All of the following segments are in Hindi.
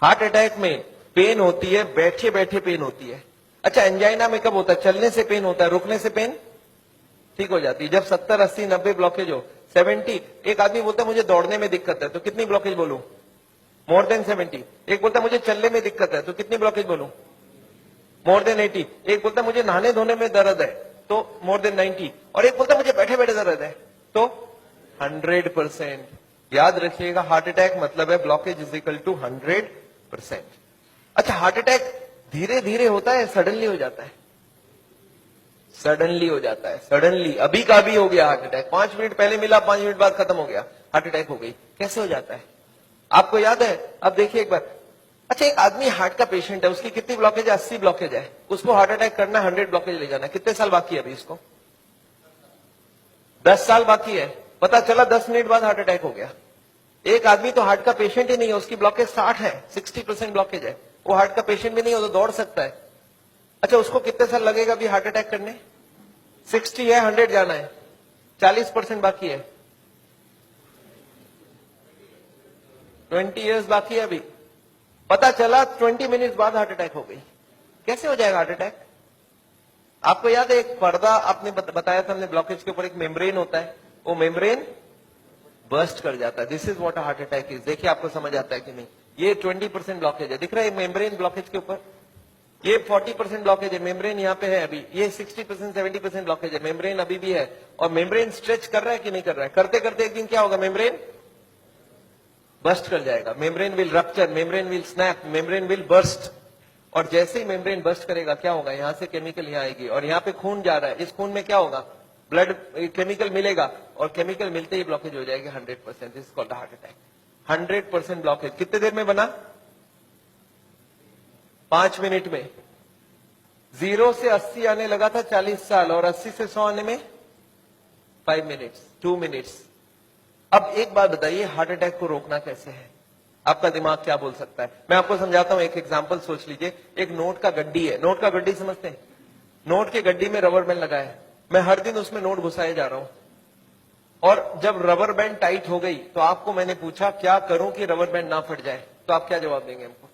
हार्ट अटैक में पेन होती है, बैठे बैठे पेन होती है। अच्छा, एंजाइना में कब होता है? चलने से पेन होता है, रुकने से पेन ठीक हो जाती है। जब 70, 80, 90 ब्लॉकेज हो, 70, एक आदमी बोलता है मुझे दौड़ने में दिक्कत है, तो कितनी ब्लॉकेज बोलूं? More than 70। एक बोलता है मुझे चलने में दिक्कत है, तो कितनी ब्लॉकेज बोलूं? More than 80। एक बोलता है मुझे नहाने धोने में दर्द है, तो मोर देन 90। और एक बोलता है मुझे बैठे बैठे दर्द है, तो 100%। याद रखिएगा, हार्ट अटैक मतलब है ब्लॉकेज इज इक्वल टू 100%। अच्छा, हार्ट अटैक धीरे धीरे होता है, सडनली हो जाता है? सडनली हो जाता है, सडनली। अभी का अभी हो गया हार्ट अटैक, 5 मिनट पहले मिला, 5 मिनट बाद खत्म हो गया, हार्ट अटैक हो गई। कैसे हो जाता है आपको याद है? अब देखिए एक बार। अच्छा, एक आदमी हार्ट का पेशेंट है, उसकी कितनी ब्लॉकेज है? 80 ब्लॉकेज है। उसको हार्ट अटैक करना, 100 ब्लॉकेज ले जाना, कितने साल बाकी है अभी इसको? 10 साल बाकी है। पता चला 10 मिनट बाद हार्ट अटैक हो गया। एक आदमी तो हार्ट का पेशेंट ही नहीं है, उसकी ब्लॉकेज 60 है, 60% ब्लॉकेज है, वो हार्ट का पेशेंट भी नहीं हो तो दौड़ सकता है। अच्छा, उसको कितने साल लगेगा अभी हार्ट अटैक करने? 60 है, 100 जाना है, 40% बाकी है, 20 इयर्स बाकी है अभी। पता चला 20 मिनट बाद हार्ट अटैक हो गई। कैसे हो जाएगा हार्ट अटैक? आपको याद है एक पर्दा आपने बताया था हमने, ब्लॉकेज के ऊपर एक मेम्ब्रेन होता है, वो मेम्ब्रेन बर्स्ट कर जाता है। This is what heart attack is. देखिए आपको समझ आता है कि नहीं? ये 20% ब्लॉकेज है, दिख रहा है मेम्ब्रेन ब्लॉकेज के ऊपर। ये 40% ब्लॉकेज है, मेम्ब्रेन यहाँ पे है अभी। ये 60%, 70% ब्लॉकेज है, मेम्ब्रेन अभी भी है। और मेम्ब्रेन स्ट्रेच कर रहा है कि नहीं कर रहा है? करते करते एक दिन क्या होगा? मेम्ब्रेन बर्स्ट कर जाएगा, membrane will rupture, membrane will snap, membrane will burst. और जैसे ही मेम्ब्रेन बर्स्ट करेगा क्या होगा? यहां से केमिकल यहाँ आएगी, और यहाँ पे खून जा रहा है, इस खून में क्या होगा? ब्लड केमिकल मिलेगा, और केमिकल मिलते ही ब्लॉकेज हो जाएगी 100%। This is called heart attack. 100% blockage कितने देर में बना? 5 मिनट में। 0 से 80 आने लगा था 40 साल, और 80 से 100 आने में 5 मिनट्स, 2 मिनट्स। अब एक बात बताइए, हार्ट अटैक को रोकना कैसे है? आपका दिमाग क्या बोल सकता है? मैं आपको समझाता हूं, एक एग्जांपल सोच लीजिए। एक नोट का गड्डी है, नोट का गड्डी समझते हैं? नोट के गड्डी में रबर बैंड लगा है, मैं हर दिन उसमें नोट घुसाए जा रहा हूं, और जब रबर बैंड टाइट हो गई तो आपको मैंने पूछा क्या करूं कि रबर बैंड ना फट जाए, तो आप क्या जवाब देंगे हमको?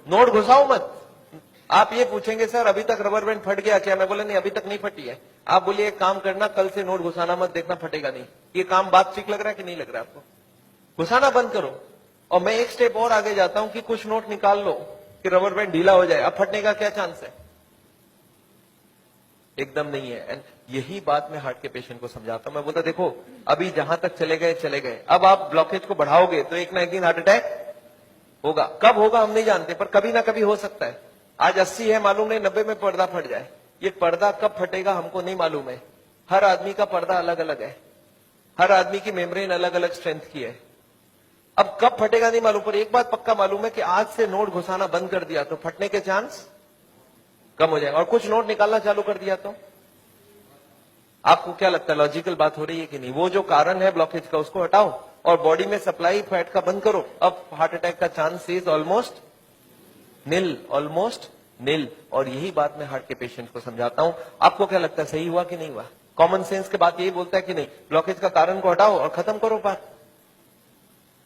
नोट घुसाओ मत। आप ये पूछेंगे सर अभी तक रबर बैंड फट गया क्या? मैं बोला नहीं, अभी तक नहीं फटी है। आप बोलिए एक काम करना, कल से नोट घुसाना मत, देखना फटेगा नहीं। ये काम बात ठीक लग रहा है कि नहीं लग रहा है आपको? घुसाना बंद करो। और मैं एक स्टेप और आगे जाता हूं कि कुछ नोट निकाल लो कि रबर बैंड ढीला हो जाए। अब फटने का क्या चांस है? एकदम नहीं है। एंड यही बात मैं हार्ट के पेशेंट को समझाता हूं। मैं बोलता देखो अभी जहां तक चले गए चले गए, अब आप ब्लॉकेज को बढ़ाओगे तो एक ना एक दिन हार्ट अटैक होगा। कब होगा हम नहीं जानते, पर कभी ना कभी हो सकता है। आज 80 है, मालूम नहीं 90 में पर्दा फट जाए। ये पर्दा कब फटेगा हमको नहीं मालूम है। हर आदमी का पर्दा अलग अलग है, हर आदमी की मेम्ब्रेन अलग अलग स्ट्रेंथ की है। अब कब फटेगा नहीं मालूम, पर एक बात पक्का मालूम है कि आज से नोट घुसाना बंद कर दिया तो फटने के चांस कम हो जाएगा, और कुछ नोट निकालना चालू कर दिया तो। आपको क्या लगता है, लॉजिकल बात हो रही है कि नहीं? वो जो कारण है ब्लॉकेज का उसको हटाओ और बॉडी में सप्लाई फैट का बंद करो। अब हार्ट अटैक का chance is almost nil, almost nil. और यही बात मैं हार्ट के पेशेंट को समझाता हूं। आपको क्या लगता है, सही हुआ कि नहीं हुआ? कॉमन सेंस के बात यही बोलता है कि नहीं, ब्लॉकेज का कारण को हटाओ और खत्म करो बात।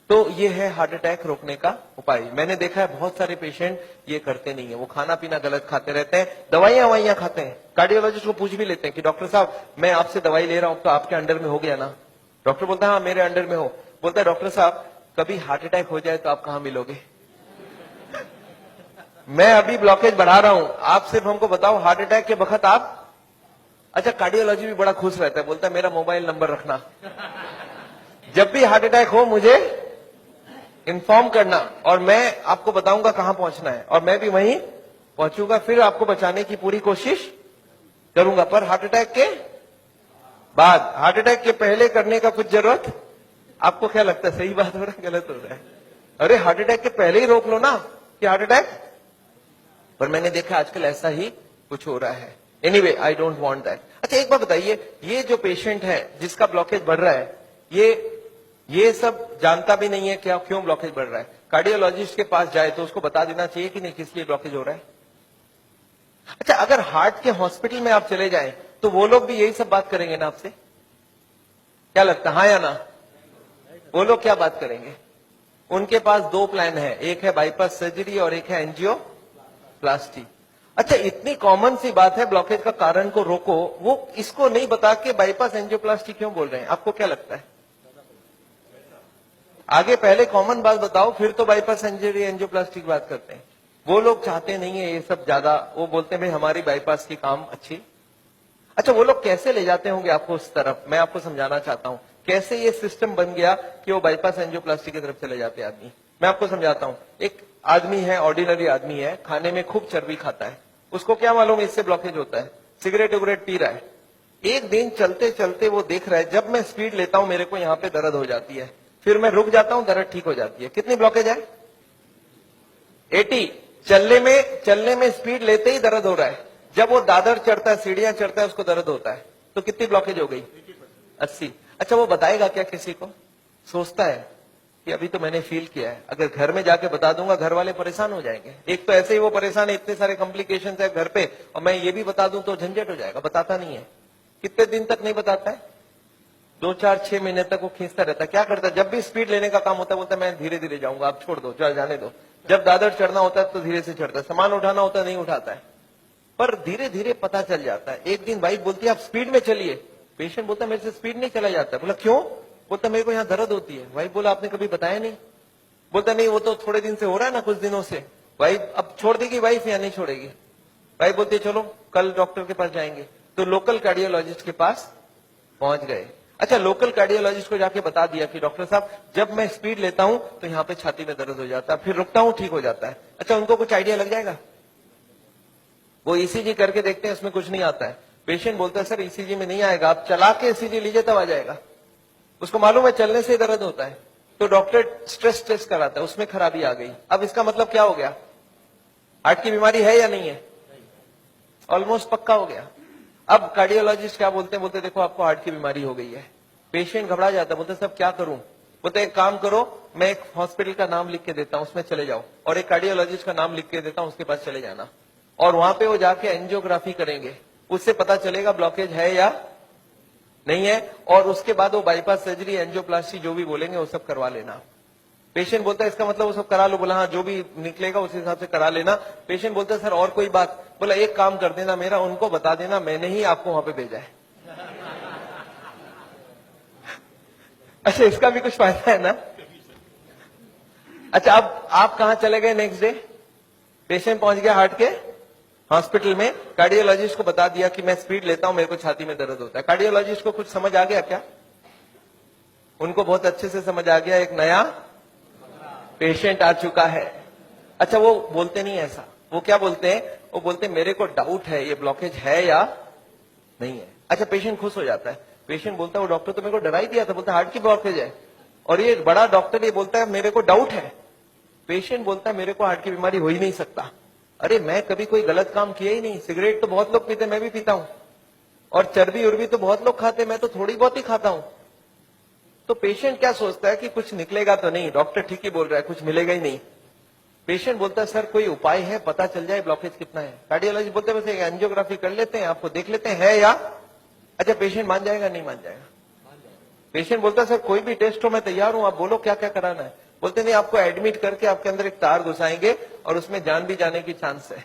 तो ये है हार्ट अटैक रोकने का उपाय। मैंने देखा है बहुत सारे पेशेंट ये करते नहीं है, वो खाना पीना गलत खाते रहते हैं, दवाइयां खाते हैं। कार्डियोलॉजिस्ट को पूछ भी लेते हैं कि डॉक्टर साहब मैं आपसे दवाई ले रहा हूं तो आपके अंडर में हो गया ना? डॉक्टर बोलता है हाँ मेरे अंडर में हो। बोलता है डॉक्टर साहब कभी हार्ट अटैक हो जाए तो आप कहां मिलोगे? मैं अभी ब्लॉकेज बढ़ा रहा हूं, आप सिर्फ हमको बताओ हार्ट अटैक के वक्त आप। अच्छा, कार्डियोलॉजी भी बड़ा खुश रहता है, बोलता है मेरा मोबाइल नंबर रखना, जब भी हार्ट अटैक हो मुझे इन्फॉर्म करना और मैं आपको बताऊंगा कहां पहुंचना है, और मैं भी वहीं पहुंचूंगा, फिर आपको बचाने की पूरी कोशिश करूंगा। पर हार्ट अटैक के बाद, हार्ट अटैक के पहले करने का कुछ जरूरत? आपको क्या लगता है, सही बात हो रहा है गलत हो रहा है? अरे हार्ट अटैक के पहले ही रोक लो ना कि हार्ट अटैक। पर मैंने देखा आजकल ऐसा ही कुछ हो रहा है। Anyway I don't want that. अच्छा एक बात बताइए, ये जो पेशेंट है जिसका ब्लॉकेज बढ़ रहा है, ये सब जानता भी नहीं है क्या क्यों ब्लॉकेज बढ़ रहा है। कार्डियोलॉजिस्ट के पास जाए तो उसको बता देना चाहिए कि नहीं किस लिए ब्लॉकेज हो रहा है। अच्छा, अगर हार्ट के हॉस्पिटल में आप चले जाएं तो वो लोग भी यही सब बात करेंगे ना आपसे? क्या लगता है, हाँ या ना? वो लोग क्या बात करेंगे? उनके पास दो प्लान है, एक है बाईपास सर्जरी और एक है एंजियोप्लास्टी। अच्छा, इतनी कॉमन सी बात है, ब्लॉकेज का कारण को रोको, वो इसको नहीं बता के बाईपास एंजियोप्लास्टी क्यों बोल रहे हैं? आपको क्या लगता है? आगे पहले कॉमन बात बताओ, फिर तो बाईपास सर्जरी एंजियोप्लास्टी की बात करते हैं। वो लोग चाहते नहीं है ये सब ज्यादा, वो बोलते हैं भाई हमारी बाईपास की काम अच्छी। अच्छा, वो लोग कैसे ले जाते होंगे आपको उस तरफ, मैं आपको समझाना चाहता हूं कैसे ये सिस्टम बन गया कि वो बाईपास एंजियोप्लास्टी की तरफ चले जाते आदमी। मैं आपको समझाता हूं। एक आदमी है, ऑर्डिनरी आदमी है, खाने में खूब चर्बी खाता है, उसको क्या मालूम इससे ब्लॉकेज होता है, सिगरेट उगरेट पी रहा है। एक दिन चलते चलते वो देख रहा है जब मैं स्पीड लेता हूं मेरे को यहाँ पे दर्द हो जाती है, फिर मैं रुक जाता हूं, दर्द ठीक हो जाती है। कितनी ब्लॉकेज है? 80। चलने में स्पीड लेते ही दर्द हो रहा है, जब वो दादर चढ़ता है, सीढ़ियां चढ़ता है, उसको दर्द होता है। तो कितनी ब्लॉकेज हो गई? 80। अच्छा, वो बताएगा क्या किसी को? सोचता है कि अभी तो मैंने फील किया है, अगर घर में जाके बता दूंगा घर वाले परेशान हो जाएंगे। एक तो ऐसे ही वो परेशान है, इतने सारे कॉम्प्लिकेशन है घर पे, और मैं ये भी बता दूं तो झंझट हो जाएगा। बताता नहीं है। कितने दिन तक नहीं बताता है? 2, 4, 6 महीने तक वो खींचता रहता है। क्या करता है? जब भी स्पीड लेने का काम होता है बोलता है मैं धीरे धीरे जाऊंगा, आप छोड़ दो, जाने दो। जब दादर चढ़ना होता है तो धीरे से चढ़ता है, सामान उठाना होता है नहीं उठाता है, पर धीरे धीरे पता चल जाता है। एक दिन वाइफ बोलती है आप स्पीड में चलिए, पेशेंट बोलता है मेरे से स्पीड नहीं चला जाता। बोला क्यों? बोलता मेरे को यहाँ दर्द होती है। वाइफ बोला आपने कभी बताया नहीं? बोलता नहीं, वो तो थोड़े दिन से हो रहा है ना, कुछ दिनों से। वाइफ अब छोड़ देगी वाइफ या नहीं छोड़ेगी? वाइफ बोलती है चलो कल डॉक्टर के पास जाएंगे। तो लोकल कार्डियोलॉजिस्ट के पास पहुंच गए। अच्छा, लोकल कार्डियोलॉजिस्ट को जाके बता दिया कि डॉक्टर साहब जब मैं स्पीड लेता हूं तो यहाँ पे छाती में दर्द हो जाता है, फिर रुकता हूं ठीक हो जाता है। अच्छा, उनको कुछ आइडिया लग जाएगा? वो ईसीजी करके देखते हैं, उसमें कुछ नहीं आता है। पेशेंट बोलता है सर ईसीजी में नहीं आएगा, आप चला के ईसीजी लीजिए तब आ जाएगा। उसको मालूम है चलने से दर्द होता है, तो डॉक्टर स्ट्रेस टेस्ट कराता है, उसमें खराबी आ गई। अब इसका मतलब क्या हो गया? हार्ट की बीमारी है या नहीं है? ऑलमोस्ट पक्का हो गया। अब कार्डियोलॉजिस्ट क्या बोलते हैं? बोलते देखो आपको हार्ट की बीमारी हो गई है। पेशेंट घबरा जाता है, बोलते सब क्या करूं? बोलते एक काम करो, मैं एक हॉस्पिटल का नाम लिख के देता हूं, उसमें चले जाओ, और एक कार्डियोलॉजिस्ट का नाम लिख के देता हूं, उसके पास चले जाना, और वहां पे वो जाके एंजियोग्राफी करेंगे, उससे पता चलेगा ब्लॉकेज है या नहीं है, और उसके बाद वो बाईपास सर्जरी एंजियोप्लास्टी जो भी बोलेंगे वो सब करवा लेना। पेशेंट बोलता है इसका मतलब वो सब करा लो। बोला हाँ, जो भी निकलेगा उस हिसाब से करा लेना। पेशेंट बोलता है सर और कोई बात? बोला एक काम कर देना मेरा, उनको बता देना मैंने ही आपको वहां पे भेजा है। अच्छा, इसका भी कुछ फायदा है ना? अच्छा, अब आप कहां चले गए नेक्स्ट डे? पेशेंट पहुंच गया हार्ट के हॉस्पिटल में, कार्डियोलॉजिस्ट को बता दिया कि मैं स्पीड लेता हूं, मेरे को छाती में दर्द होता है। कार्डियोलॉजिस्ट को कुछ समझ आ गया क्या? उनको बहुत अच्छे से समझ आ गया, एक नया पेशेंट आ चुका है। अच्छा, वो बोलते नहीं ऐसा, वो क्या बोलते हैं? वो बोलते हैं मेरे को डाउट है ये ब्लॉकेज है या नहीं है। अच्छा, पेशेंट खुश हो जाता है। पेशेंट बोलता है वो डॉक्टर तो मेरे को डरा ही दिया था, बोलता हार्ट की ब्लॉकेज है, और ये बड़ा डॉक्टर ये बोलता है मेरे को डाउट है। पेशेंट बोलता है मेरे को हार्ट की बीमारी हो ही नहीं सकता। अरे मैं कभी कोई गलत काम किया ही नहीं, सिगरेट तो बहुत लोग पीते, मैं भी पीता हूं, और चर्बी उर्बी तो बहुत लोग खाते, मैं तो थोड़ी बहुत ही खाता हूं। तो पेशेंट क्या सोचता है कि कुछ निकलेगा तो नहीं, डॉक्टर ठीक ही बोल रहा है, कुछ मिलेगा ही नहीं। पेशेंट बोलता है सर कोई उपाय है, पता चल जाए ब्लॉकेज कितना है। कार्डियोलॉजिस्ट बोलते हैं वैसे एंजियोग्राफी कर लेते हैं, आपको देख लेते हैं है या। अच्छा, पेशेंट मान जाएगा नहीं मान जाएगा? पेशेंट बोलता है सर कोई भी टेस्ट हो मैं तैयार हूं, आप बोलो क्या क्या कराना है। बोलते नहीं, आपको एडमिट करके आपके अंदर एक तार घुसाएंगे और उसमें जान भी जाने की चांस है।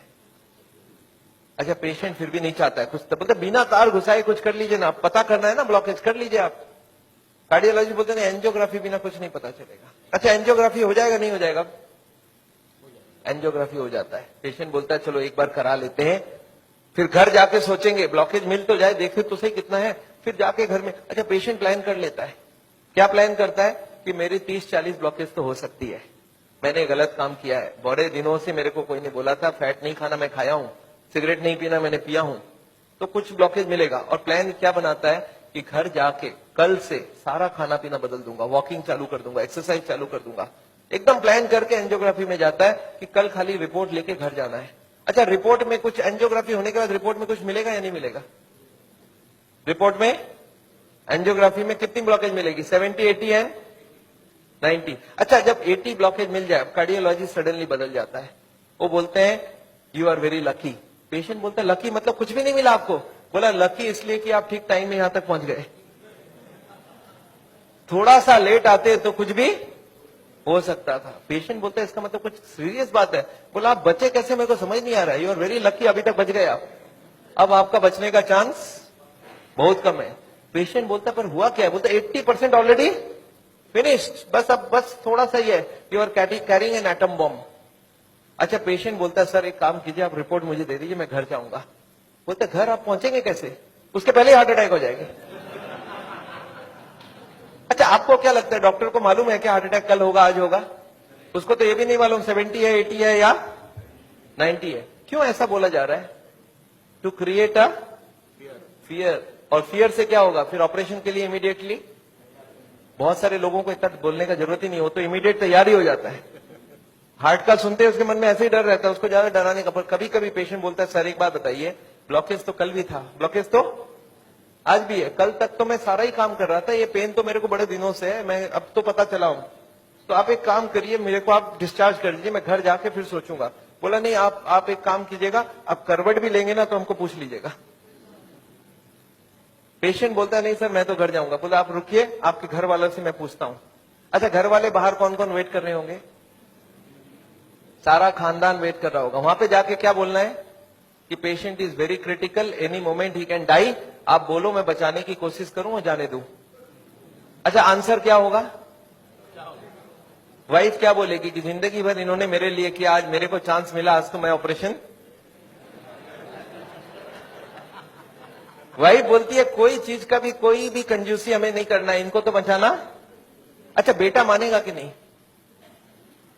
अच्छा, पेशेंट फिर भी नहीं चाहता है कुछ, तो बोलते बिना तार घुसाए कुछ कर लीजिए ना, पता करना है ना ब्लॉकेज, कर लीजिए आप। कार्डियोलॉजिस्ट बोलते हैं एंजियोग्राफी बिना कुछ नहीं पता चलेगा। अच्छा, एंजियोग्राफी हो जाएगा नहीं हो जाएगा? एंजियोग्राफी हो जाता है। पेशेंट बोलता है चलो एक बार करा लेते हैं, फिर घर जाके सोचेंगे ब्लॉकेज मिल तो जाए, देखे तो सही कितना है, फिर जाके घर में। अच्छा, पेशेंट प्लान कर लेता है। क्या प्लान करता है? कि मेरी 30-40 ब्लॉकेज तो हो सकती है, मैंने गलत काम किया है, बड़े दिनों से मेरे को कोई ने बोला था फैट नहीं खाना, मैं खाया हूं, सिगरेट नहीं पीना, मैंने पिया हूं, तो कुछ ब्लॉकेज मिलेगा। और प्लान क्या बनाता है कि घर जाके कल से सारा खाना पीना बदल दूंगा, वॉकिंग चालू कर दूंगा, एक्सरसाइज चालू कर दूंगा। एकदम प्लान करके एंजियोग्राफी में जाता है कि कल खाली रिपोर्ट लेके घर जाना है। अच्छा, रिपोर्ट में कुछ, एंजियोग्राफी होने के बाद रिपोर्ट में कुछ मिलेगा या नहीं मिलेगा? रिपोर्ट में एंजियोग्राफी में कितनी ब्लॉकेज मिलेगी? 70, 80 एंड 90। अच्छा, जब 80 ब्लॉकेज मिल जाए, कार्डियोलॉजिस्ट सडनली बदल जाता है, वो बोलते हैं you are very lucky. Patient बोलता है लकी मतलब कुछ भी नहीं मिला आपको? बोला लकी इसलिए कि आप ठीक टाइम में यहां तक पहुंच गए, थोड़ा सा लेट आते तो कुछ भी हो सकता था। पेशेंट बोलता है इसका मतलब कुछ सीरियस बात है। बोला आप बचे कैसे, मेरे को समझ नहीं आ रहा है। यू आर वेरी लकी, अभी तक बच गए आप। अब आपका बचने का चांस बहुत कम है। पेशेंट बोलता है पर हुआ क्या है? बोलता 80% ऑलरेडी फिनिश्ड, बस अब बस थोड़ा सा ही है। You are carrying an atom bomb. अच्छा, पेशेंट बोलता है सर एक काम कीजिए, आप रिपोर्ट मुझे दे दीजिए, मैं घर जाऊंगा। बोलते घर आप पहुंचेंगे कैसे? उसके पहले ही हार्ट अटैक हो जाएगा। अच्छा, आपको क्या लगता है डॉक्टर को मालूम है कि हार्ट अटैक कल होगा, आज होगा? उसको तो ये भी नहीं मालूम 70 है, 80 है या 90 है। क्यों ऐसा बोला जा रहा है? To create a fear. Fear फियर से क्या होगा? फिर ऑपरेशन के लिए इमीडिएटली, बहुत सारे लोगों को इतना बोलने का जरूरत ही नहीं हो, तो इमीडिएट तैयारी हो जाता है। हार्ट का सुनते उसके मन में ऐसे ही डर रहता है, उसको ज्यादा डराने का। पर कभी कभी पेशेंट बोलता है सर एक बात बताइए, ब्लॉकेज तो कल भी था, ब्लॉकेज तो आज भी है, कल तक तो मैं सारा ही काम कर रहा था, ये पेन तो मेरे को बड़े दिनों से है, मैं अब तो पता चला हूं। तो आप एक काम करिए, मेरे को आप डिस्चार्ज कर दीजिए, मैं घर जाके फिर सोचूंगा। बोला नहीं, आप एक काम कीजिएगा, आप करवट भी लेंगे ना तो हमको पूछ लीजिएगा। पेशेंट बोलता है नहीं सर मैं तो घर जाऊंगा। बोला आप रुकिए, आपके घर वालों से मैं पूछता हूं। अच्छा, घर वाले बाहर कौन कौन वेट कर रहे होंगे? सारा खानदान वेट कर रहा होगा। वहां पे जाके क्या बोलना है कि patient is very critical, any moment he can die. आप बोलो मैं बचाने की कोशिश करूं और जाने दूं। अच्छा, आंसर क्या होगा? वाइफ क्या बोलेगी कि जिंदगी भर इन्होंने मेरे लिए किया, आज मेरे को चांस मिला, आज तो मैं ऑपरेशन। वाइफ बोलती है कोई चीज का भी कोई भी कंजूसी हमें नहीं करना है, इनको तो बचाना। अच्छा, बेटा मानेगा कि नहीं?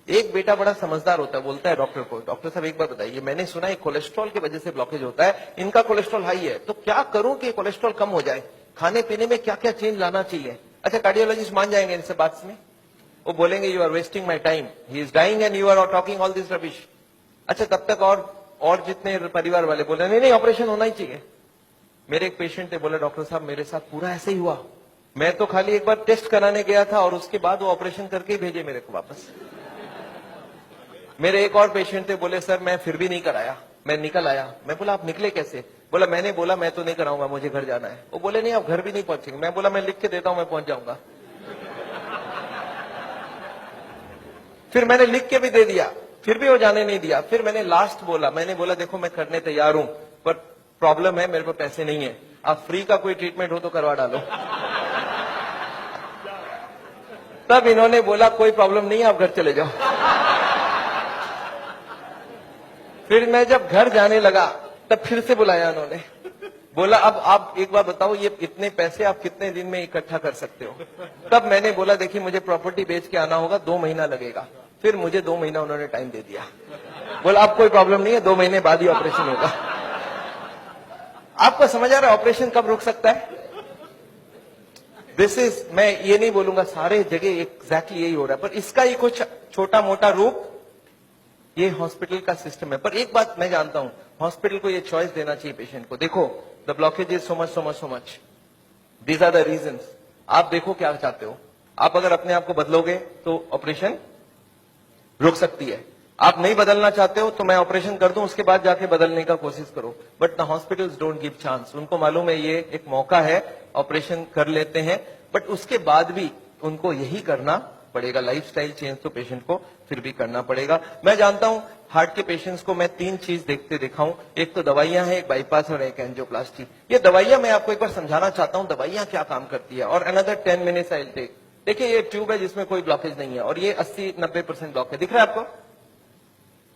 एक बेटा बड़ा समझदार होता है, बोलता है डॉक्टर को, डॉक्टर साहब एक बार बताइए, मैंने सुना है कोलेस्ट्रॉल की वजह से ब्लॉकेज होता है, इनका कोलेस्ट्रॉल हाई है, तो क्या करूं कि कोलेस्ट्रॉल कम हो जाए? खाने पीने में क्या क्या चेंज लाना चाहिए? अच्छा, कार्डियोलॉजिस्ट मान जाएंगे इनसे बात में? वो बोलेंगे you are wasting my time, he is dying and you are talking all this rubbish. अच्छा, तब तक और जितने परिवार वाले बोले नहीं नहीं ऑपरेशन होना ही चाहिए। मेरे एक पेशेंट ने बोला डॉक्टर साहब मेरे साथ पूरा ऐसे ही हुआ, मैं तो खाली एक बार टेस्ट कराने गया था और उसके बाद वो ऑपरेशन करके ही भेजे मेरे को वापस। मेरे एक और पेशेंट थे, बोले सर मैं फिर भी नहीं कराया, मैं निकल आया। मैं बोला आप निकले कैसे? बोला मैंने बोला मैं तो नहीं कराऊंगा, मुझे घर जाना है। वो बोले नहीं आप घर भी नहीं पहुंचेंगे। मैं बोला मैं लिख के देता हूं, मैं पहुंच जाऊंगा। फिर मैंने लिख के भी दे दिया, फिर भी वो जाने नहीं दिया। फिर मैंने लास्ट बोला, मैंने बोला देखो मैं करने तैयार हूं, पर प्रॉब्लम है मेरे पास पैसे नहीं है, आप फ्री का कोई ट्रीटमेंट हो तो करवा डालो। तब इन्होंने बोला कोई प्रॉब्लम नहीं है, आप घर चले जाओ। फिर मैं जब घर जाने लगा तब फिर से बुलाया उन्होंने, बोला अब आप एक बार बताओ ये इतने पैसे आप कितने दिन में इकट्ठा कर सकते हो? तब मैंने बोला देखिए मुझे प्रॉपर्टी बेच के आना होगा, 2 महीना लगेगा। फिर मुझे 2 महीना उन्होंने टाइम दे दिया। बोला अब कोई प्रॉब्लम नहीं है, 2 महीने बाद ही ऑपरेशन होगा। आपको समझ आ रहा है ऑपरेशन कब रुक सकता है? दिस इज, मैं ये नहीं बोलूंगा सारे जगह एग्जैक्टली यही हो रहा है, पर इसका ही कुछ छोटा मोटा रूप ये हॉस्पिटल का सिस्टम है। पर एक बात मैं जानता हूं, हॉस्पिटल को ये चॉइस देना चाहिए पेशेंट को। देखो the blockage is so much, these are the reasons. आप देखो क्या चाहते हो। आप अगर अपने आप को बदलोगे तो ऑपरेशन रुक सकती है। आप नहीं बदलना चाहते हो तो मैं ऑपरेशन कर दूं, उसके बाद जाके बदलने का कोशिश करो। But the hospitals don't give chance. उनको मालूम है ये एक मौका है, ऑपरेशन कर लेते हैं, बट उसके बाद भी उनको यही करना पड़ेगा। लाइफस्टाइल चेंज तो पेशेंट को फिर भी करना पड़ेगा। मैं जानता हूं हार्ट के पेशेंट्स को मैं 3 चीज देखते दिखाऊं, एक तो दवाइयां हैं, एक बाईपास और एक एंजियोप्लास्टी। ये दवाइयां मैं आपको एक बार समझाना चाहता हूं दवाइयां क्या काम करती है, और another 10 minutes I will take. देखिए ये ट्यूब है जिसमें कोई ब्लॉकेज नहीं है, और ये 80-90% ब्लॉक है, दिख रहा है आपको?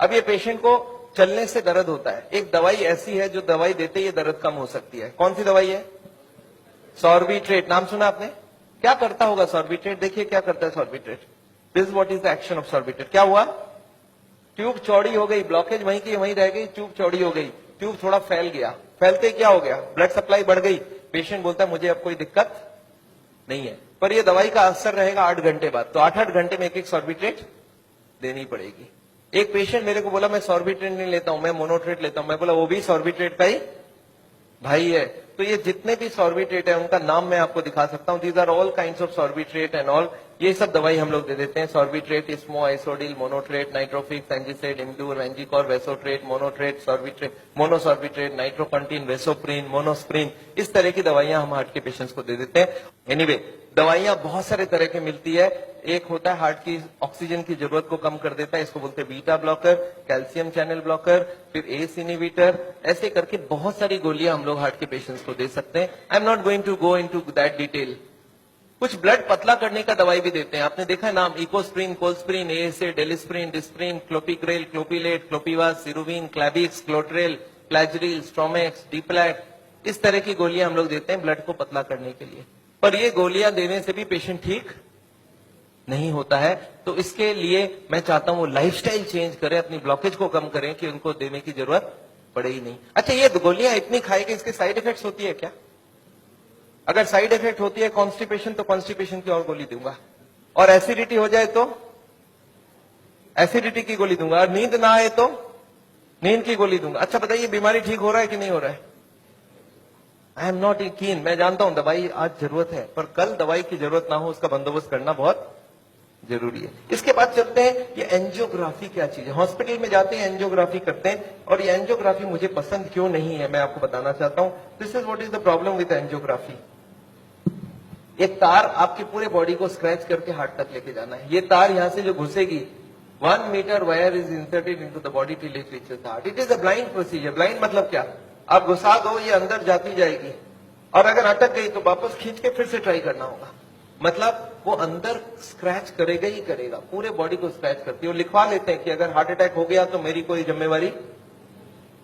अब ये पेशेंट को चलने से दर्द होता है, एक दवाई ऐसी है जो दवाई देते ही दर्द कम हो सकती है। कौन सी दवाई है? सॉर्बिट्रेट। नाम सुना आपने? क्या करता होगा सॉर्बिट्रेट? देखिए क्या करता है Sorbitrate. This what is the action of Sorbitrate. क्या हुआ? ट्यूब चौड़ी हो गई, ब्लॉकेज वहीं की वहीं रह गई, ट्यूब चौड़ी हो गई, ट्यूब थोड़ा फैल गया, फैलते ही क्या हो गया? ब्लड सप्लाई बढ़ गई। पेशेंट बोलता है मुझे अब कोई दिक्कत नहीं है, पर ये दवाई का असर रहेगा 8 घंटे बाद, तो 8-8 घंटे में एक सॉर्बिट्रेट देनी पड़ेगी। एक पेशेंट मेरे को बोला मैं सॉर्बिट्रेट नहीं लेता हूं, मैं मोनोट्रेट लेता हूं। मैं बोला वो भी सॉर्बिट्रेट का ही भाई है। तो ये जितने भी सॉर्बिट्रेट है उनका नाम मैं आपको दिखा सकता हूं। These are all kinds of Sorbitrate and all. ये सब दवाई हम लोग दे देते हैं। सॉर्बिट्रेट, स्मो, आइसोडिल, मोनोट्रेट, नाइट्रोफिक्स, एंजिसेड, इम्ड्यूर, वेंजिकॉर, वेसोट्रेट, मोनोट्रेट, सॉर्बिट्रेट, मोनोसॉर्बिट्रेट, नाइट्रोकंटीन, वेसोप्रीन, मोनोस्प्रीन, इस तरह की दवाइयां हम हार्ट के पेशेंट्स को दे देते हैं। एनीवे दवाइयां बहुत सारे तरह की मिलती है। एक होता है हार्ट की ऑक्सीजन की जरूरत को कम कर देता है, इसको बोलते हैं beta blocker, calcium channel blocker, फिर एस इनहिबिटर, ऐसे करके बहुत सारी गोलियां हम लोग हार्ट के पेशेंट्स को दे सकते हैं। I am not going to go into that detail. कुछ ब्लड पतला करने का दवाई भी देते हैं, आपने देखा है नाम, इकोस्प्रिन, कोल्स्प्रिन, एएसए, डेलिस्प्रिन, डिस्प्रिन, क्लोपिग्रेल, क्लोपिलेट, क्लोपिवास, सिरुविन, क्लैबिक्स, क्लोट्रेल, प्लाजरिल, स्ट्रोमेक्स, डीप्लैट, इस तरह की गोलियां हम लोग देते हैं ब्लड को पतला करने के लिए। पर ये गोलियां देने से भी पेशेंट ठीक नहीं होता है, तो इसके लिए मैं चाहता हूं वो लाइफस्टाइल चेंज करें, अपनी ब्लॉकेज को कम करें कि उनको देने की जरूरत पड़े ही नहीं। अच्छा, ये गोलियां इतनी खाएगी, इसके साइड इफेक्ट्स होती है क्या? अगर साइड इफेक्ट होती है कॉन्स्टिपेशन, तो कॉन्स्टिपेशन की और गोली दूंगा, और एसिडिटी हो जाए तो एसिडिटी की गोली दूंगा, और नींद ना आए तो नींद की गोली दूंगा। अच्छा बताइए, बीमारी ठीक हो रहा है कि नहीं हो रहा है? आई एम नॉट कीन, मैं जानता हूं दवाई आज जरूरत है, पर कल दवाई की जरूरत ना हो उसका बंदोबस्त करना बहुत जरूरी है। इसके बाद चलते हैं, ये एंजियोग्राफी क्या चीज है। हॉस्पिटल में जाते हैं, एंजियोग्राफी करते हैं, और ये एंजियोग्राफी मुझे पसंद क्यों नहीं है मैं आपको बताना चाहता हूं। This is what is the problem with angiography. एक तार आपकी पूरे बॉडी को स्क्रैच करके हार्ट तक लेके जाना है। ये तार यहां से जो घुसेगी, 1 metre wire is inserted into the body till it reaches the heart. It is a blind procedure. Blind मतलब क्या? आप घुसा दो, ये अंदर जाती जाएगी, और अगर अटक गई तो वापस खींच के फिर से ट्राई करना होगा। मतलब वो अंदर स्क्रैच करेगा ही करेगा, पूरे बॉडी को स्क्रैच करती है। वो लिखवा लेते हैं कि अगर हार्ट अटैक हो गया तो मेरी कोई जिम्मेवारी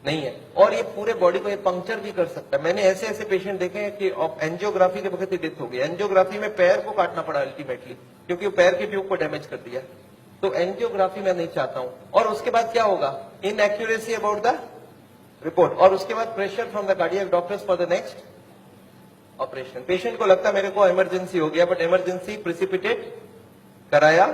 नहीं है, और ये पूरे बॉडी को ये पंक्चर भी कर सकता है। मैंने ऐसे ऐसे पेशेंट देखे हैं कि एंजियोग्राफी के वक्त ही डेथ हो गई। एंजियोग्राफी में पैर को काटना पड़ा अल्टीमेटली, क्योंकि वो पैर के ट्यूब को डैमेज कर दिया। तो एंजियोग्राफी मैं नहीं चाहता हूं। और उसके बाद क्या होगा? इनएक्यूरेसी अबाउट द रिपोर्ट, और उसके बाद pressure from the cardiac doctors for the next operation. Patient को लगता है मेरे को इमरजेंसी हो गया, बट इमरजेंसी प्रिसिपिटेट कराया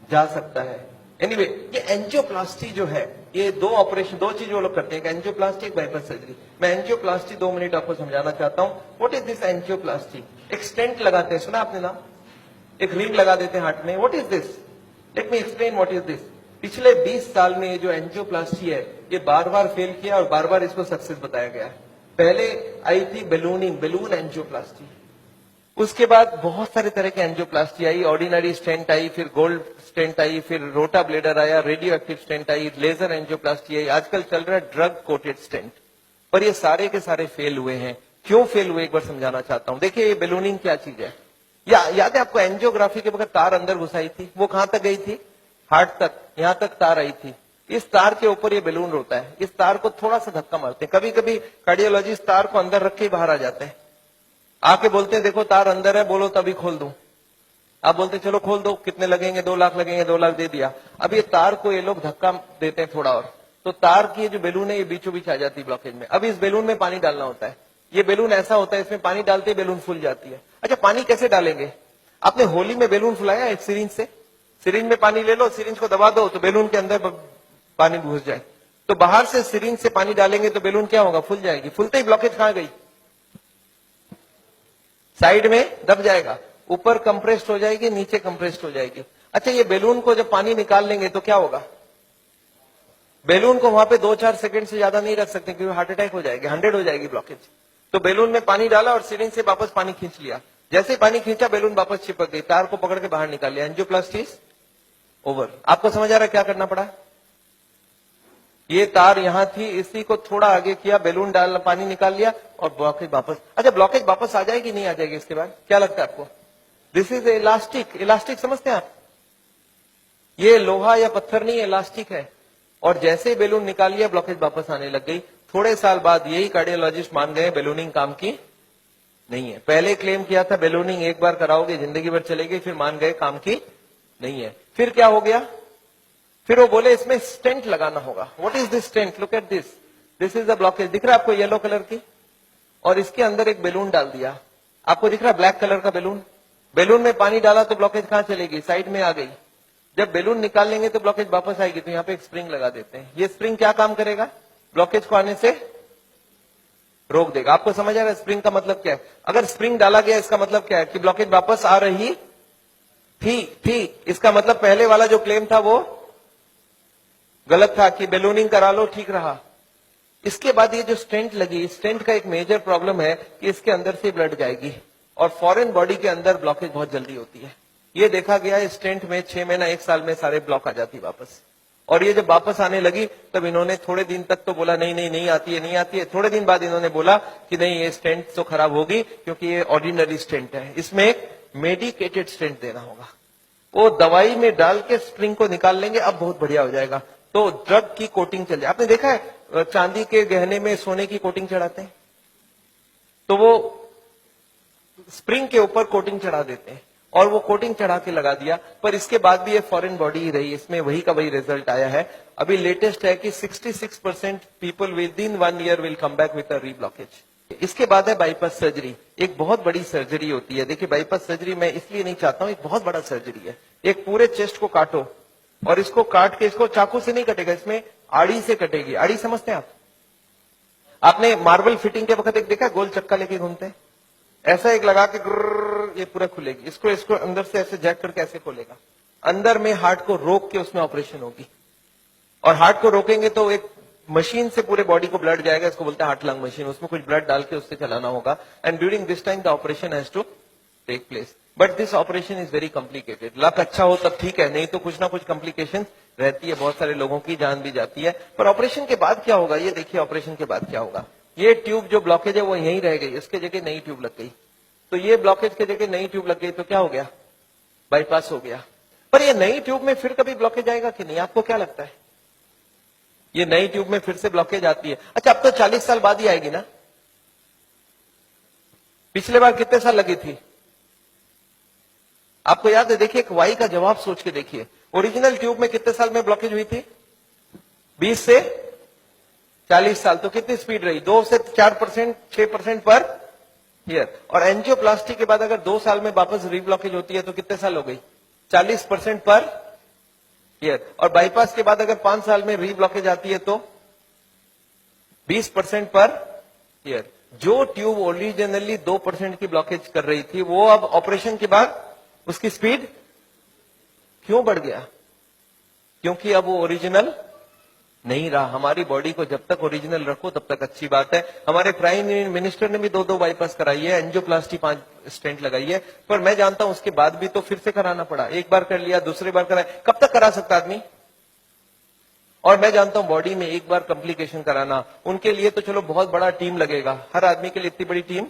जा सकता है। एनीवे, ये एंजियोप्लास्टी जो है, ये दो ऑपरेशन, दो चीज वो लोग करते हैं, एक एंजियोप्लास्टी, एक बाईपास सर्जरी। मैं एंजियोप्लास्टी 2 मिनट आपको समझाना चाहता हूं। What is this angioplasty? एक स्टेंट लगाते हैं, सुना आपने नाम? एक रिंग लगा देते हैं हार्ट में। What is this? Let me explain what is this. पिछले 20 साल में ये जो एंजियोप्लास्टी है, ये बार बार फेल किया और बार बार इसको सक्सेस बताया गया। पहले आई थी बेलूनिंग, बेलून एंजियोप्लास्टी। उसके बाद बहुत सारे तरह के एंजियोप्लास्टी आई, ऑर्डिनरी स्टेंट आई, फिर गोल्ड स्टेंट आई, फिर रोटा ब्लेडर आया, रेडियो एक्टिव स्टेंट आई, लेजर एंजियोप्लास्टी आई, आजकल चल रहा है ड्रग कोटेड स्टेंट। पर ये सारे के सारे फेल हुए हैं। क्यों फेल हुए एक बार समझाना चाहता हूं। देखिए, ये बेलूनिंग क्या चीज है? याद है आपको एंजियोग्राफी के वक्त तार अंदर घुसाई थी, वो कहां तक गई थी? हार्ट तक, यहां तक तार आई थी। इस तार के ऊपर ये बेलून होता है। इस तार को थोड़ा सा धक्का मारते हैं, कभी कभी कार्डियोलॉजिस्ट तार को अंदर रख के ही बाहर आ जाते हैं, आके बोलते हैं देखो तार अंदर है, बोलो तभी खोल दूं। आप बोलते चलो खोल दो, कितने लगेंगे? 2 लाख लगेंगे। 2 लाख दे दिया। अब ये तार को ये लोग धक्का देते हैं थोड़ा और, तो तार की जो बेलून है ये बीचों बीच आ जाती है ब्लॉकेज में। अब इस बेलून में पानी डालना होता है। ये बेलून ऐसा होता है, इसमें पानी डालते ही बेलून फूल जाती है। अच्छा, पानी कैसे डालेंगे? आपने होली में बेलून फुलाया एक सिरिंज से? सिरिंज में पानी ले लो, सिरिंज को दबा दो तो बेलून के अंदर पानी घुस जाए। तो बाहर से सिरिंज से पानी डालेंगे तो बेलून क्या होगा? फूल जाएगी। फूलते ही ब्लॉकेज कहां गई? साइड में दब जाएगा, ऊपर कंप्रेस्ड हो जाएगी, नीचे कंप्रेस्ड हो जाएगी। अच्छा, ये बेलून को जब पानी निकाल लेंगे तो क्या होगा? बेलून को वहां पे 2-4 सेकंड से ज्यादा नहीं रख सकते, क्योंकि हार्ट अटैक हो जाएगी, 100 हो जाएगी ब्लॉकेज। तो बेलून में पानी डाला और सिरिंज से वापस पानी खींच लिया। जैसे ही पानी खींचा, बेलून वापस चिपक गई, तार को पकड़ के बाहर निकाल लिया। Angioplasty over. आपको समझ आ रहा है क्या करना पड़ा? ये तार यहां थी, इसी को थोड़ा आगे किया, बेलून डाल, पानी निकाल लिया और ब्लॉकेज वापस। अच्छा, ब्लॉकेज वापस आ जाएगी नहीं आ जाएगी इसके बाद? क्या लगता है आपको? This is elastic. इलास्टिक समझते हैं आप? ये लोहा या पत्थर नहीं, इलास्टिक है। और जैसे ही बेलून निकाल लिया, ब्लॉकेज वापस आने लग गई। थोड़े साल बाद यही कार्डियोलॉजिस्ट मान गए बेलूनिंग काम की नहीं है। पहले क्लेम किया था बेलूनिंग एक बार कराओगे जिंदगी भर चलेगी, फिर मान गए काम की नहीं है। फिर क्या हो गया? फिर वो बोले इसमें स्टेंट लगाना होगा। What is this stent? Look at this, this is the blockage. दिख रहा है आपको येलो कलर की? और इसके अंदर एक बेलून डाल दिया। आपको दिख रहा है ब्लैक कलर का बेलून? बेलून में पानी डाला तो ब्लॉकेज कहां चलेगी? साइड में आ गई। जब बेलून निकाल लेंगे तो ब्लॉकेज वापस आएगी, तो यहाँ पे एक स्प्रिंग लगा देते हैं। ये स्प्रिंग क्या काम करेगा? ब्लॉकेज को आने से रोक देगा। आपको समझ आ रहा है स्प्रिंग का मतलब क्या है? अगर स्प्रिंग डाला गया, इसका मतलब क्या है? कि ब्लॉकेज वापस आ रही थी। इसका मतलब पहले वाला जो क्लेम था वो गलत था, कि बेलूनिंग करा लो ठीक रहा। इसके बाद ये जो स्टेंट लगी, स्टेंट का एक मेजर प्रॉब्लम है कि इसके अंदर से ब्लड जाएगी और फॉरेन बॉडी के अंदर ब्लॉकेज बहुत जल्दी होती है। ये देखा गया है स्टेंट में 6 महीना 1 साल में सारे ब्लॉक आ जाती वापस। और ये जब वापस आने लगी तब इन्होंने थोड़े दिन तक तो बोला नहीं नहीं नहीं आती है नहीं आती है। थोड़े दिन बाद इन्होंने बोला कि नहीं ये स्टेंट तो खराब होगी क्योंकि ये ऑर्डिनरी स्टेंट है, इसमें एक मेडिकेटेड स्टेंट देना होगा। वो दवाई में डाल के स्प्रिंग को निकाल लेंगे, अब बहुत बढ़िया हो जाएगा। तो ड्रग की कोटिंग चल जाए। आपने देखा है चांदी के गहने में सोने की कोटिंग चढ़ाते हैं, तो वो स्प्रिंग के ऊपर कोटिंग चढ़ा देते हैं और वो कोटिंग चढ़ा के लगा दिया, पर इसके बाद भी ये फॉरेन बॉडी ही रही, इसमें वही का वही रिजल्ट आया है। अभी लेटेस्ट है कि 66% people with in 1 year will come back with a reblockage. इसके बाद है बाईपास सर्जरी। एक बहुत बड़ी सर्जरी होती है। देखिए बाईपास सर्जरी मैं इसलिए नहीं चाहता हूं, एक बहुत बड़ा सर्जरी है। एक पूरे चेस्ट को काटो और इसको काट के, इसको चाकू से नहीं कटेगा, इसमें आड़ी से कटेगी। आड़ी समझते हैं आप? आपने मार्बल फिटिंग के वक्त एक देखा गोल चक्का लेके घूमते हैं, ऐसा एक लगा के ये पूरा खुलेगी। इसको अंदर से ऐसे जैक करके ऐसे खोलेगा, अंदर में हार्ट को रोक के उसमें ऑपरेशन होगी। और हार्ट को रोकेंगे तो एक मशीन से पूरे बॉडी को ब्लड जाएगा, इसको बोलते हैं हार्ट लंग मशीन। उसमें कुछ ब्लड डाल के उससे चलाना होगा and during this time the operation has to take place. But this operation is very complicated. Luck अच्छा हो तब ठीक है, नहीं तो कुछ ना कुछ कॉम्प्लिकेशन रहती है, बहुत सारे लोगों की जान भी जाती है। पर ऑपरेशन के बाद क्या होगा ये देखिए, ऑपरेशन के बाद क्या होगा। ये ट्यूब जो ब्लॉकेज है वो यहीं रह गई, इसके जगह नई ट्यूब लग गई। तो ये ब्लॉकेज के जगह नई ट्यूब लग गई तो क्या हो गया, बाईपास हो गया। पर ये नई ट्यूब में फिर कभी ब्लॉकेज आएगा कि नहीं, आपको क्या लगता है? ये नई ट्यूब में फिर से ब्लॉकेज आती है। अच्छा अब तो 40 साल बाद ही आएगी ना, पिछले बार कितने साल लगी थी आपको याद है? देखिए एक वाई का जवाब सोच के देखिए, ओरिजिनल ट्यूब में कितने साल में ब्लॉकेज हुई थी? 20 से 40 साल। तो कितनी स्पीड रही? 2 से 4%, 6% पर ईयर। और एंजियोप्लास्टी के बाद अगर 2 साल में वापस रीब्लॉकेज होती है तो कितने साल हो गई? 40% पर ईयर। और बाईपास के बाद अगर 5 साल में रीब्लॉकेज आती है तो 20% पर ईयर। जो ट्यूब ओरिजिनली 2% की ब्लॉकेज कर रही थी वो अब ऑपरेशन के बाद उसकी स्पीड क्यों बढ़ गया? क्योंकि अब वो ओरिजिनल नहीं रहा। हमारी बॉडी को जब तक ओरिजिनल रखो तब तक अच्छी बात है। हमारे प्राइम मिनिस्टर ने भी 2 बाईपास कराई है, एंजियोप्लास्टी 5 स्टेंट लगाई है। पर मैं जानता हूं उसके बाद भी तो फिर से कराना पड़ा। एक बार कर लिया, दूसरी बार कराया, कब तक करा सकता आदमी? और मैं जानता हूं बॉडी में एक बार कॉम्प्लिकेशन कराना, उनके लिए तो चलो बहुत बड़ा टीम लगेगा। हर आदमी के लिए इतनी बड़ी टीम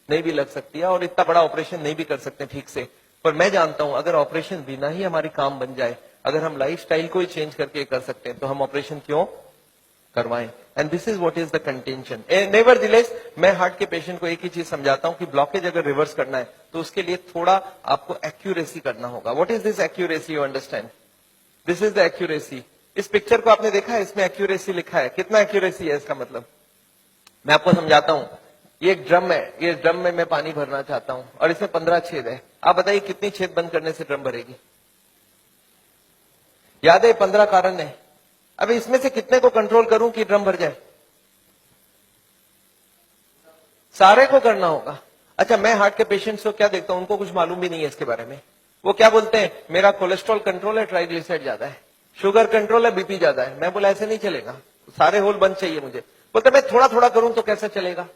नहीं भी लग सकती है और इतना बड़ा ऑपरेशन नहीं भी कर सकते ठीक से। पर मैं जानता हूं अगर ऑपरेशन बिना ही हमारी काम बन जाए, अगर हम लाइफस्टाइल को ही चेंज करके कर सकते हैं तो हम ऑपरेशन क्यों करवाएं? And this is what is the contention. Nevertheless मैं हार्ट के पेशेंट को एक ही चीज समझाता हूं कि ब्लॉकेज अगर रिवर्स करना है तो उसके लिए थोड़ा आपको एक्यूरेसी करना होगा। What is this accuracy? You understand? This is the accuracy. इस पिक्चर को आपने देखा है, इसमें एक्यूरेसी लिखा है। कितना एक्यूरेसी है इसका मतलब? मैं आपको समझाता हूं। ये एक ड्रम है, ये ड्रम में मैं पानी भरना चाहता हूं और इसमें 15 छेद है। आप बताइए कितनी छेद बंद करने से ड्रम भरेगी? याद है 15 कारण है। अब इसमें से कितने को कंट्रोल करूं कि ड्रम भर जाए? सारे को करना होगा। अच्छा मैं हार्ट के पेशेंट्स को क्या देखता हूं, उनको कुछ मालूम भी नहीं है इसके बारे में। वो क्या बोलते हैं, मेरा कोलेस्ट्रॉल कंट्रोल है, ट्राइग्लिसराइड ज्यादा है, शुगर कंट्रोल है, बीपी ज्यादा है। मैं बोला ऐसे नहीं चलेगा, सारे होल बंद चाहिए मुझे। बोलते मैं थोड़ा थोड़ा करूं तो कैसे चलेगा?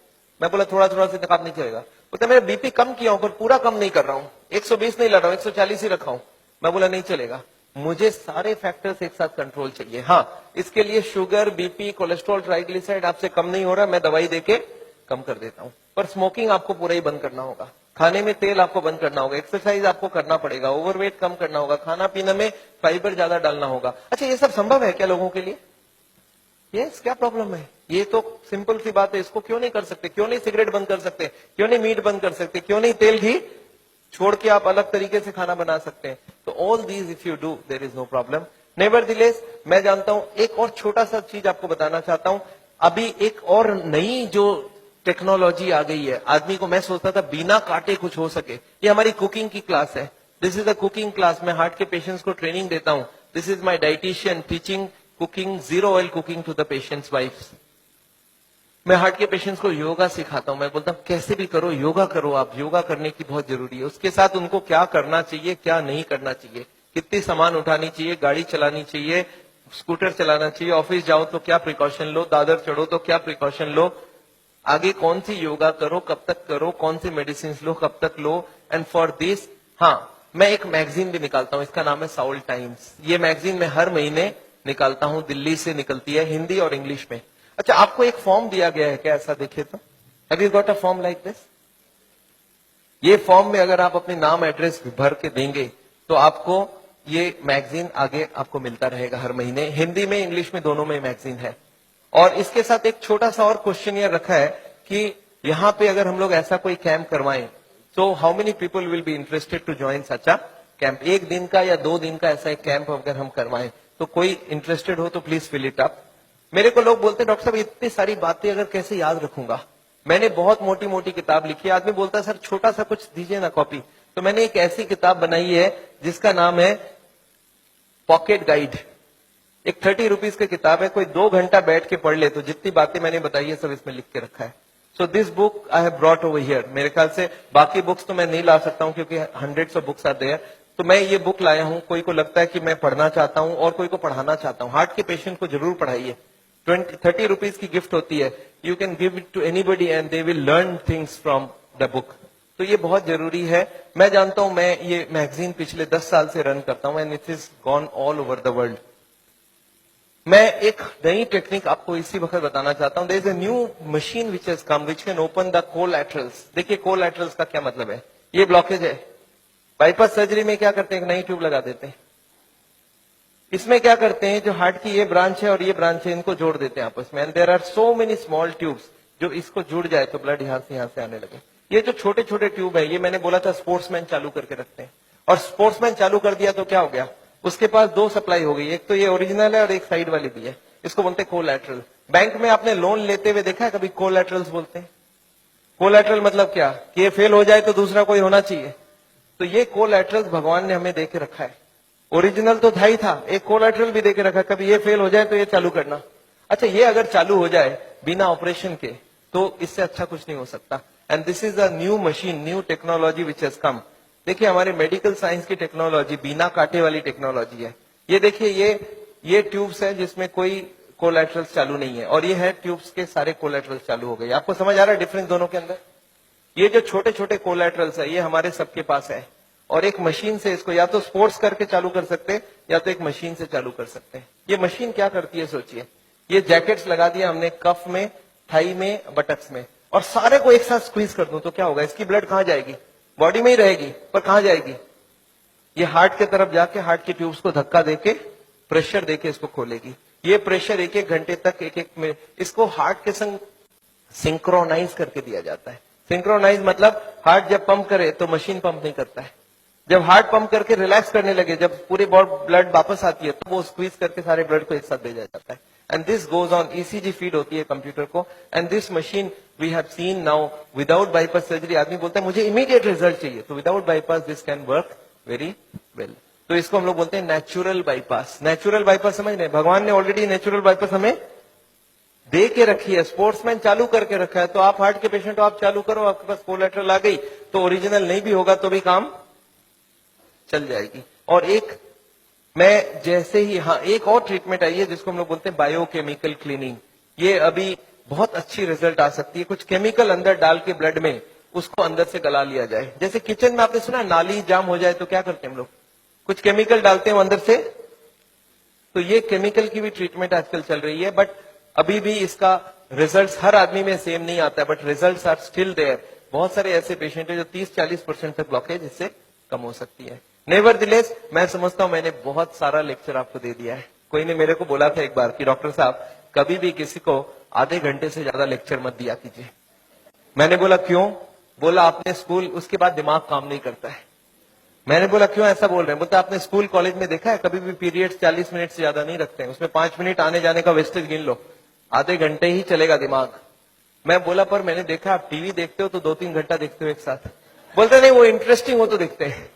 मैं बोला थोड़ा थोड़ा से काम नहीं चलेगा। बोलते मेरा बीपी कम किया हूं पर पूरा कम नहीं कर रहा हूं, 120 नहीं ला रहा हूं, 140 ही रखा हूं। मैं बोला नहीं चलेगा, मुझे सारे फैक्टर्स एक साथ कंट्रोल चाहिए। हाँ इसके लिए शुगर, बीपी, कोलेस्ट्रॉल, ट्राइग्लिसराइड आपसे कम नहीं हो रहा, मैं दवाई देके कम कर देता हूं। पर स्मोकिंग आपको पूरा ही बंद करना होगा, खाने में तेल आपको बंद करना होगा, एक्सरसाइज आपको करना पड़ेगा, ओवरवेट कम करना होगा, खाना पीने में फाइबर ज्यादा डालना होगा। अच्छा ये सब संभव है क्या लोगों के लिए? यस, क्या प्रॉब्लम है? ये तो सिंपल सी बात है, इसको क्यों नहीं कर सकते? क्यों नहीं सिगरेट बंद कर सकते? क्यों नहीं मीट बंद कर सकते? क्यों नहीं तेल घी छोड़ के आप अलग तरीके से खाना बना सकते हैं? तो all these if you do there is no problem. Nevertheless मैं जानता हूं, एक और छोटा सा चीज आपको बताना चाहता हूं। अभी एक और नई जो टेक्नोलॉजी आ गई है, आदमी को मैं सोचता था बिना काटे कुछ हो सके। ये हमारी कुकिंग की क्लास है, this is a cooking class. मैं हार्ट के पेशेंट्स को ट्रेनिंग देता हूं। This is my dietitian teaching cooking, 0 oil cooking to the patients wives. मैं हार्ट के पेशेंट्स को योगा सिखाता हूं। मैं बोलता हूं कैसे भी करो, योगा करो, आप योगा करने की बहुत जरूरी है। उसके साथ उनको क्या करना चाहिए, क्या नहीं करना चाहिए, कितनी सामान उठानी चाहिए, गाड़ी चलानी चाहिए, स्कूटर चलाना चाहिए, ऑफिस जाओ तो क्या प्रिकॉशन लो, दादर चढ़ो तो क्या प्रिकॉशन लो, आगे कौन सी योगा करो, कब तक करो, कौन सी मेडिसिन लो, कब तक लो, एंड फॉर दिस हाँ मैं एक मैगजीन भी निकालता हूं, इसका नाम है साउल टाइम्स। ये मैगजीन मैं हर महीने निकालता हूं, दिल्ली से निकलती है, हिंदी और इंग्लिश में। अच्छा, आपको एक फॉर्म दिया गया है क्या, ऐसा देखे तो? Have you got a form like this? ये फॉर्म में अगर आप अपने नाम एड्रेस भर के देंगे तो आपको ये मैगजीन आगे आपको मिलता रहेगा हर महीने, हिंदी में इंग्लिश में दोनों में मैगजीन है। और इसके साथ एक छोटा सा और क्वेश्चन ये रखा है कि यहाँ पे अगर हम लोग ऐसा कोई कैंप करवाएं तो how many people will be interested to join such a camp? 1 दिन का या 2 दिन का ऐसा एक कैंप अगर हम करवाएं तो कोई इंटरेस्टेड हो तो प्लीज फिल इट अप। मेरे को लोग बोलते हैं डॉक्टर साहब इतनी सारी बातें अगर कैसे याद रखूंगा, मैंने बहुत मोटी मोटी किताब लिखी है। आदमी बोलता है सर छोटा सा कुछ दीजिए ना कॉपी, तो मैंने एक ऐसी किताब बनाई है जिसका नाम है पॉकेट गाइड। एक 30 रुपीज की किताब है, कोई 2 घंटा बैठ के पढ़ ले तो जितनी बातें मैंने बताई है सब इसमें लिख के रखा है। So this book I have brought over here. मेरे ख्याल से बाकी बुक्स तो मैं नहीं ला सकता हूं क्योंकि hundreds of books are there, तो मैं ये बुक लाया हूं। कोई को लगता है कि मैं पढ़ना चाहता हूं और कोई को पढ़ाना चाहता हूं, हार्ट के पेशेंट को जरूर पढ़ाइए। 30 रुपीज की गिफ्ट होती है, you can give it to anybody and they will learn things from the book. तो ये बहुत जरूरी है। मैं जानता हूं, मैं ये मैगजीन पिछले 10 साल से रन करता हूं and it is gone all over the world. मैं एक नई टेक्निक आपको इसी वक्त बताना चाहता हूं। There is a new machine which has come which can open the collaterals. देखिए कोलैटरल्स का क्या मतलब है, ये ब्लॉकेज है। बाईपास सर्जरी में क्या करते हैं, एक नई ट्यूब लगा देते हैं। इसमें क्या करते हैं, जो हार्ट की ये ब्रांच है और ये ब्रांच है इनको जोड़ देते हैं आपस में, and there are so many small tubes जो इसको जुड़ जाए तो ब्लड यहां से आने लगे। ये जो छोटे छोटे ट्यूब है, ये मैंने बोला था स्पोर्ट्समैन चालू करके रखते हैं, और स्पोर्ट्समैन चालू कर दिया तो क्या हो गया, उसके पास 2 सप्लाई हो गई, एक तो ये ओरिजिनल है और एक साइड वाली भी है। इसको बोलते हैं कोलैटरल। बैंक में आपने लोन लेते हुए देखा है कभी कोलैटरल्स बोलते हैं? कोलैटरल मतलब क्या, कि ये फेल हो जाए तो दूसरा कोई होना चाहिए। तो ये कोलैटरल्स भगवान ने हमें दे के रखा है। ओरिजिनल तो था ही था, एक कोलैटरल भी देके रखा, कभी ये फेल हो जाए तो ये चालू करना। अच्छा, ये अगर चालू हो जाए बिना ऑपरेशन के तो इससे अच्छा कुछ नहीं हो सकता। And this is a new machine, new technology which has कम। देखिए हमारे मेडिकल साइंस की टेक्नोलॉजी बिना कांटे वाली टेक्नोलॉजी है। ये देखिए ये ट्यूब्स है जिसमें कोई कोलैटरल्स चालू नहीं है, और ये है ट्यूब्स के सारे कोलैटरल्स चालू हो गए। आपको समझ आ रहा है डिफरेंस दोनों के अंदर? ये जो छोटे छोटे कोलैटरल्स है ये हमारे सबके पास है, और एक मशीन से इसको या तो स्पोर्ट्स करके चालू कर सकते हैं या तो एक मशीन से चालू कर सकते हैं। ये मशीन क्या करती है सोचिए, ये जैकेट्स लगा दिया हमने कफ में, थाई में, बटक्स में, और सारे को एक साथ स्क्वीज कर दूं तो क्या होगा, इसकी ब्लड कहां जाएगी, बॉडी में ही रहेगी पर कहां जाएगी, ये हार्ट की तरफ जाके हार्ट की ट्यूब्स को धक्का देके प्रेशर देके इसको खोलेगी। ये प्रेशर 1-1 घंटे तक एक में इसको हार्ट के संग सिंक्रोनाइज करके दिया जाता है। सिंक्रोनाइज मतलब हार्ट जब पंप करे तो मशीन पंप नहीं करता है, जब हार्ट पंप करके रिलैक्स करने लगे, जब पूरे ब्लड वापस आती है तो वो स्क्वीज करके सारे ब्लड को एक साथ भेजा जाता है। And this goes on, ECG feed होती है कंप्यूटर को, and this machine we have seen now without bypass surgery. आदमी बोलता है मुझे इमीडिएट रिजल्ट चाहिए, तो without bypass this can work very well. तो इसको हम लोग बोलते हैं नेचुरल बाईपास। नेचुरल बाईपास समझ रहे, भगवान ने ऑलरेडी नेचुरल बाईपास हमें दे के रखी है, स्पोर्ट्समैन चालू करके रखा है। तो आप हार्ट के पेशेंट हो, आप चालू करो, आपके पास कोलैटरल आ गई तो ओरिजिनल नहीं भी होगा तो भी काम चल जाएगी। और एक मैं जैसे ही, हाँ एक और ट्रीटमेंट आई है जिसको हम लोग बोलते हैं बायोकेमिकल क्लीनिंग। ये अभी बहुत अच्छी रिजल्ट आ सकती है। कुछ केमिकल अंदर डाल के ब्लड में उसको अंदर से गला लिया जाए। जैसे किचन में आपने सुना नाली जाम हो जाए तो क्या करते हैं हम लोग, कुछ केमिकल डालते हैं अंदर से, तो ये केमिकल की भी ट्रीटमेंट आजकल चल रही है। बट अभी भी इसका रिजल्ट हर आदमी में सेम नहीं आता है, but result are still there. बहुत सारे ऐसे पेशेंट है जो 30-40% तक ब्लॉकेज इससे कम हो सकती है। नेवरदिलेस मैं समझता हूं मैंने बहुत सारा लेक्चर आपको दे दिया है। कोई ने मेरे को बोला था एक बार कि डॉक्टर साहब कभी भी किसी को आधे घंटे से ज्यादा लेक्चर मत दिया कीजिए। मैंने बोला क्यों, बोला आपने स्कूल, उसके बाद दिमाग काम नहीं करता है। मैंने बोला क्यों ऐसा बोल रहे हैं, बोलते आपने स्कूल कॉलेज में देखा है कभी भी पीरियड्स 40 मिनट से ज्यादा नहीं रखते हैं, उसमें 5 मिनट आने जाने का वेस्टेज गिन लो, आधे घंटे ही चलेगा दिमाग। मैं बोला पर मैंने देखा आप टीवी देखते हो तो 2-3 घंटा देखते हो एक साथ। बोलते नहीं वो इंटरेस्टिंग हो तो देखते हैं।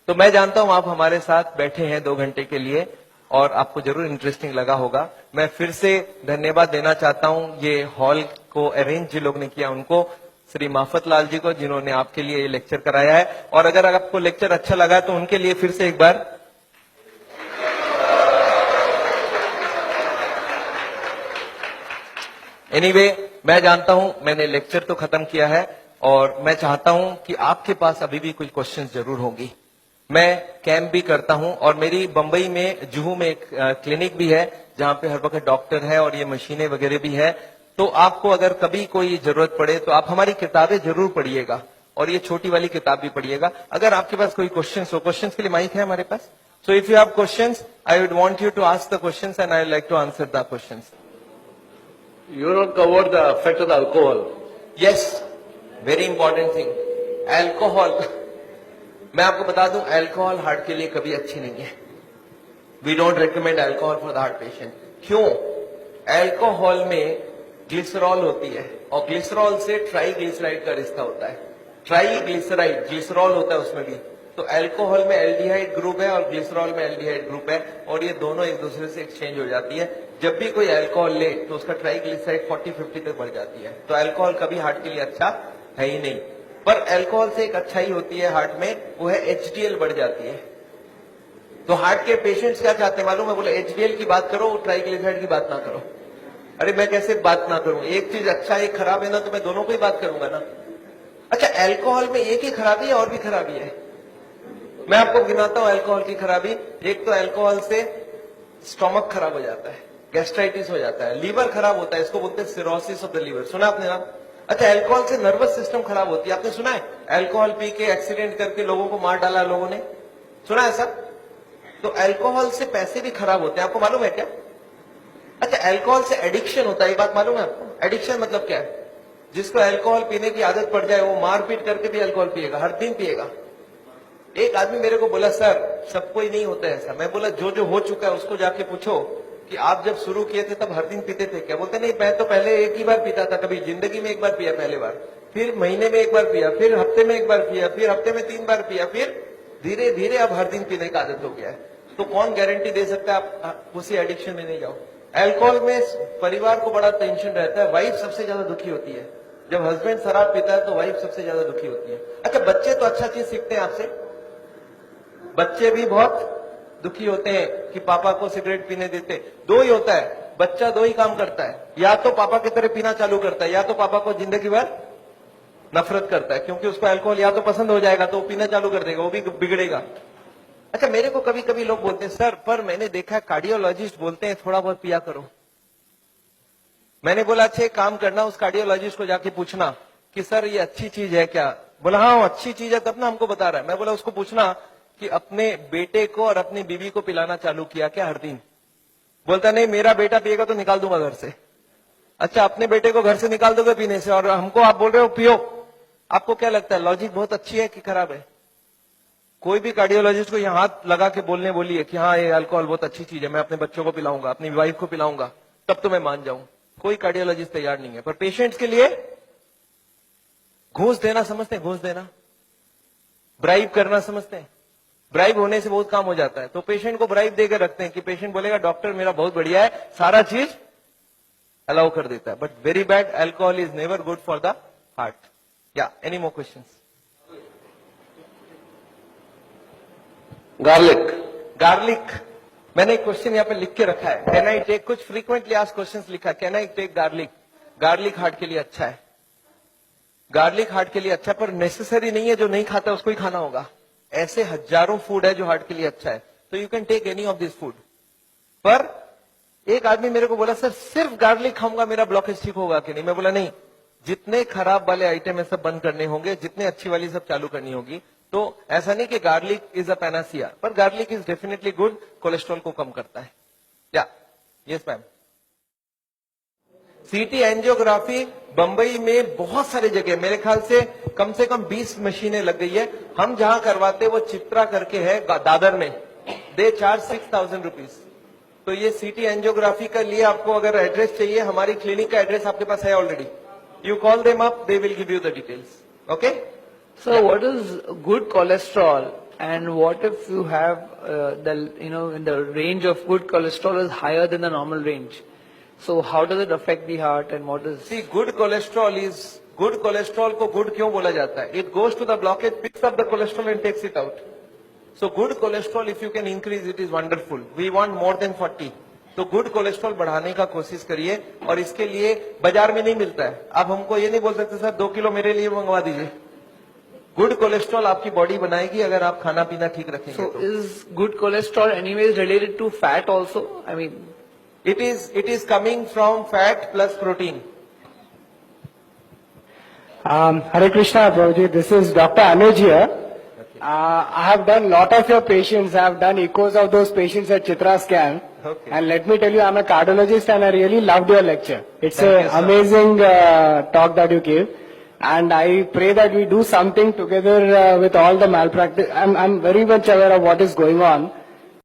तो मैं जानता हूं आप हमारे साथ बैठे हैं 2 घंटे के लिए और आपको जरूर इंटरेस्टिंग लगा होगा। मैं फिर से धन्यवाद देना चाहता हूं ये हॉल को अरेंज जिन लोग ने किया उनको, श्री माफत लाल जी को जिन्होंने आपके लिए ये लेक्चर कराया है। और अगर आपको लेक्चर अच्छा लगा तो उनके लिए फिर से एक बार एनीवे मैं जानता हूं मैंने लेक्चर तो खत्म किया है और मैं चाहता हूं कि आपके पास अभी भी कुछ क्वेश्चंस जरूर होंगी। मैं कैंप भी करता हूं और मेरी बंबई में जुहू में एक क्लिनिक भी है जहां पे हर वक्त डॉक्टर है और ये मशीनें वगैरह भी है। तो आपको अगर कभी कोई जरूरत पड़े तो आप हमारी किताबें जरूर पढ़िएगा और ये छोटी वाली किताब भी पढ़िएगा। अगर आपके पास कोई क्वेश्चंस हो, क्वेश्चंस के लिए माइक है हमारे पास। So if you have questions I would want you to ask the questions and I would like to answer the questions. You not covered the effect of the alcohol. Yes, very important thing, alcohol. मैं आपको बता दूं अल्कोहल हार्ट के लिए कभी अच्छी नहीं है। We don't recommend alcohol for the heart patient. क्यों? अल्कोहल में ग्लिसरॉल होती है और ग्लिसरॉल से ट्राईग्लिसराइड का रिश्ता होता है। ट्राईग्लिसराइड ग्लिसरॉल होता है उसमें भी। तो अल्कोहल में एल्डिहाइड ग्रुप है और ग्लिसरॉल में एल्डिहाइड ग्रुप है और ये दोनों एक दूसरे से एक्सचेंज हो जाती है। जब भी कोई अल्कोहल ले तो उसका ट्राईग्लिसराइड 40-50 तक बढ़ जाती है। तो अल्कोहल कभी हार्ट के लिए अच्छा है ही नहीं। पर अल्कोहल से एक अच्छाई होती है हार्ट में, वो है HDL बढ़ जाती है। तो हार्ट के पेशेंट्स क्या चाहते हैं मालूम है? बोले HDL की बात करो, ट्राईग्लिसराइड की बात ना करो। अरे मैं कैसे बात ना करूं? एक चीज अच्छा एक खराब है ना, तो मैं दोनों को ही बात करूंगा ना। अच्छा, अल्कोहल में एक ही खराबी है और भी खराबी है। मैं आपको गिनाता हूं अल्कोहल की खराबी। एक तो अल्कोहल से स्टोमक खराब हो जाता है, गैस्ट्राइटिस हो जाता है, लीवर खराब होता है, इसको बोलते हैं सिरोसिस ऑफ द लीवर। सुना आपने नाम? अच्छा, अल्कोहल से नर्वस सिस्टम खराब होती है। आपने सुना है अल्कोहल पी के एक्सीडेंट करके लोगों को मार डाला लोगों ने? सुना है सब? तो अल्कोहल से पैसे भी खराब होते हैं, आपको मालूम है क्या? अच्छा, अल्कोहल से एडिक्शन होता है, ये बात मालूम है आपको? एडिक्शन मतलब क्या है? जिसको अल्कोहल पीने की आदत पड़ जाए वो मारपीट करके भी अल्कोहल पिएगा, हर दिन पिएगा। एक आदमी मेरे को बोला सर सबको ही नहीं होता है ऐसा। मैं बोला जो जो हो चुका है उसको जाके पूछो कि आप जब शुरू किए थे तब हर दिन पीते थे क्या? बोलते नहीं, मैं तो पहले एक ही बार पीता था, कभी जिंदगी में एक बार पिया पहले बार, फिर महीने में एक बार पिया, फिर हफ्ते में एक बार पिया, फिर हफ्ते में 3 बार पिया, फिर धीरे धीरे अब हर दिन पीने की आदत हो गया है। तो कौन गारंटी दे सकता है आप उसी एडिक्शन में नहीं जाओ? अल्कोहल में परिवार को बड़ा टेंशन रहता है, वाइफ सबसे ज्यादा दुखी होती है। जब हस्बैंड शराब पीता है तो वाइफ सबसे ज्यादा दुखी होती है। अच्छा, बच्चे तो अच्छा चीज सीखते हैं आपसे, बच्चे भी बहुत दुखी होते हैं कि पापा को सिगरेट पीने देते। दो ही होता है, बच्चा दो ही काम करता है, या तो पापा की तरह पीना चालू करता है या तो पापा को जिंदगी भर नफरत करता है, क्योंकि उसको अल्कोहल या तो पसंद हो जाएगा तो वो पीना चालू कर देगा, वो भी बिगड़ेगा। अच्छा, मेरे को कभी कभी लोग बोलते हैं सर पर मैंने देखा है कार्डियोलॉजिस्ट बोलते हैं थोड़ा बहुत पिया करो। मैंने बोला अच्छा एक काम करना, उस कार्डियोलॉजिस्ट को जाके पूछना कि सर ये अच्छी चीज है क्या? बोला हाँ अच्छी चीज है तब ना हमको बता रहा है। मैं बोला उसको पूछना कि अपने बेटे को और अपनी बीवी को पिलाना चालू किया क्या हर दिन? बोलता नहीं, मेरा बेटा पिएगा तो निकाल दूंगा घर से। अच्छा, अपने बेटे को घर से निकाल दोगे पीने से और हमको आप बोल रहे हो पियो? आपको क्या लगता है लॉजिक बहुत अच्छी है कि खराब है? कोई भी कार्डियोलॉजिस्ट को यहाँ हाथ लगा के बोलने बोलिए कि हाँ ये अल्कोहल बहुत अच्छी चीज है, मैं अपने बच्चों को पिलाऊंगा, अपनी वाइफ को पिलाऊंगा, तब तो मैं मान जाऊं। कोई कार्डियोलॉजिस्ट तैयार नहीं है। पर पेशेंट्स के लिए घूस देना समझते हैं? घूस देना, ब्राइब करना समझते हैं? ब्राइब होने से बहुत काम हो जाता है। तो पेशेंट को ब्राइब देकर रखते हैं कि पेशेंट बोलेगा डॉक्टर मेरा बहुत बढ़िया है, सारा चीज अलाउ कर देता है। But very bad, alcohol is never good for the heart. या एनी मोर क्वेश्चंस? गार्लिक, मैंने एक क्वेश्चन यहाँ पे लिख के रखा है, कैन आई टेक? कुछ फ्रीक्वेंटली आस्क्ड क्वेश्चंस लिखा है, can I take garlic? Garlic heart के लिए अच्छा है, गार्लिक हार्ट के लिए अच्छा है, पर नेसेसरी नहीं है जो नहीं खाता उसको ही खाना होगा। ऐसे हजारों फूड है जो हार्ट के लिए अच्छा है, तो you can take any of this food. पर एक आदमी मेरे को बोला सर सिर्फ गार्लिक खाऊंगा मेरा ब्लॉकेज ठीक होगा कि नहीं? मैं बोला नहीं, जितने खराब वाले आइटम है सब बंद करने होंगे, जितने अच्छी वाली सब चालू करनी होगी। तो ऐसा नहीं कि गार्लिक इज अ पैनासिया, पर garlic is definitely good, cholesterol को कम करता है। या yes ma'am. CT angiography Bombay में बहुत सारी जगह, मेरे ख्याल से कम 20 मशीनें लग गई है। हम जहां करवाते वो चित्रा करके है दादर में, दे चार्ज 6,000 रुपीज। तो ये सीटी एंजियोग्राफी के लिए आपको अगर एड्रेस चाहिए, हमारी क्लिनिक का एड्रेस आपके पास है already, you call them up, they will give you the details. Okay So what is good cholesterol, and what if you have in the range of good cholesterol is higher than the normal range? So how does it affect the heart, and what is? See, good cholesterol is good. cholesterol को good क्यों बोला जाता है? It goes to the blockage, picks up the cholesterol and takes it out. So good cholesterol if you can increase it is wonderful. We want more than 40. तो गुड कोलेस्ट्रॉल बढ़ाने का कोशिश करिए, और इसके लिए बाजार में नहीं मिलता है। आप हमको ये नहीं बोल सकते सर 2 किलो मेरे लिए मंगवा दीजिए। गुड कोलेस्ट्रॉल आपकी बॉडी बनाएगी अगर आप खाना पीना ठीक रखेंगे So तो। is good cholesterol anyways related to fat also? I mean, It is coming from fat plus protein. Hare Krishna, Prabhuji. This is Dr. Anuj here. I have done lot of your patients. I have done echoes of those patients at Chitra Scan. Okay. And let me tell you, I'm a cardiologist and I really loved your lecture. It's Thank you, sir. an amazing talk that you gave. And I pray that we do something together with all the malpractice. I'm very much aware of what is going on.